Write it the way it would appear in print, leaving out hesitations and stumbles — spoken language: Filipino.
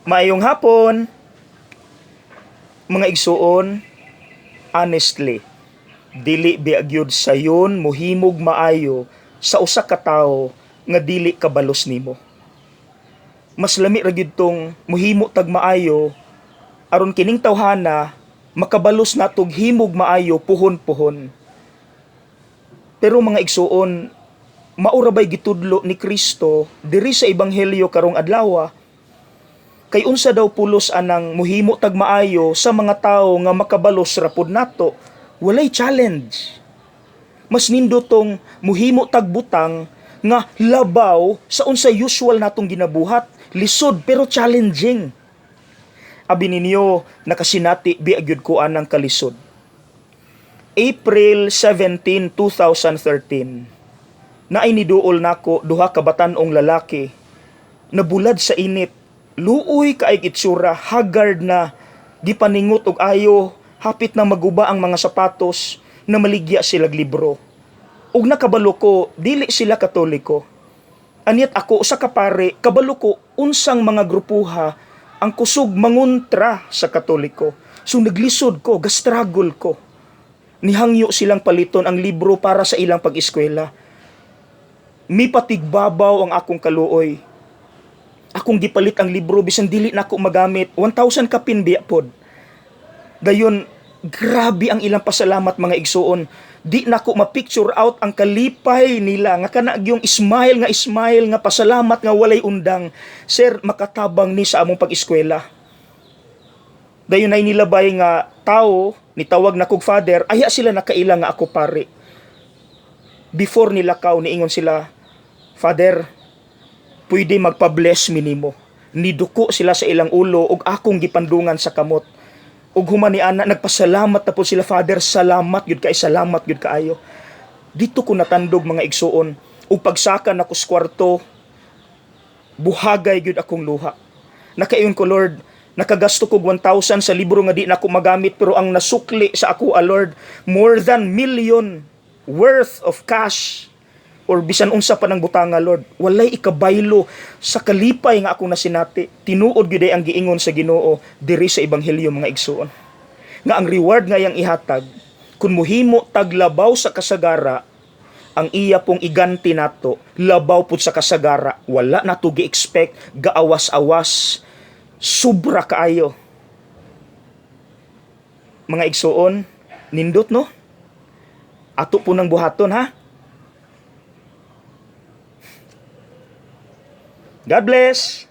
Maayong hapon, mga igsuon, honestly, dili biagyod sayon mohimog maayo sa usa ka tawo nga dili kabalos nimo. Mas lami ra gyud tong mohimo tag maayo aron kining tawhana makabalos natog himog maayo puhon-puhon. Pero mga igsuon, maura bay gitudlo ni Kristo diri sa ebanghelyo karong adlaw kay unsa daw pulos anang mohimo tag maayo sa mga tawo nga makabalos ra pud nato, walay challenge. Mas nindo tong mohimo tag butang nga labaw sa unsa usual natong ginabuhat, lisod pero challenging. Abi ninyo nakasinati biagyud ko anang kalisod. April 17, 2013. Naay niduol nako duha ka batan-ong lalaki nabulad sa init. Luoy kaayg itsura, haggard na, gipaningot og ayo, hapit na maguba ang mga sapatos, na maligya silag libro. Ug nakabalo ko, dili sila Katoliko. Anyat ako sa kapare, kabalo ko unsang mga grupuha ang kusog manguntra sa Katoliko. So naglisod ko, gastragol ko. Nihangyo silang paliton ang libro para sa ilang pag-eskwela. Mipatigbabaw ang akong kaluoy. Akong gipalit ang libro bisan dili nako magamit, 1,000 kapin biya pod. Dayon grabe ang ilang pasalamat mga igsuon. Di nako ma-picture out ang kalipay nila nga kana gyung smile nga pasalamat nga walay undang. Sir, makatabang ni sa among pag-eskwela. Dayon ay nilabay nga tao nitawag na kog father, aya sila nakaila nga ako pare. Before nilakaw niingon sila, Father, pwede magpa-bless minimo. Niduko sila sa ilang ulo ug akong gipandungan sa kamot. Ug human ni ana nagpasalamat na po sila, Father, salamat gyud kaayo. Dito ko natandog mga igsuon, ug pagsaka nako sa kwarto, buhagay gyud akong luha. Nakaingon ko, Lord, nakagasto ko 1,000 sa libro nga di nako magamit, pero ang nasukli sa ako, Lord, more than million worth of cash or bisan unsa pa ng butanga, Lord. Walay ikabaylo sa kalipay nga akong nasinati. Tinuod gyud ang giingon sa Ginoo diri sa ebanghelyo mga igsuon. Nga ang reward nga yang ihatag kun mohimo taglabaw sa kasagara, ang iya pong iganti nato labaw pud sa kasagara. Wala nato gi-expect, gaawas-awas, sobra kaayo. Mga igsuon, nindot no? Ato po ng buhaton ha. God bless!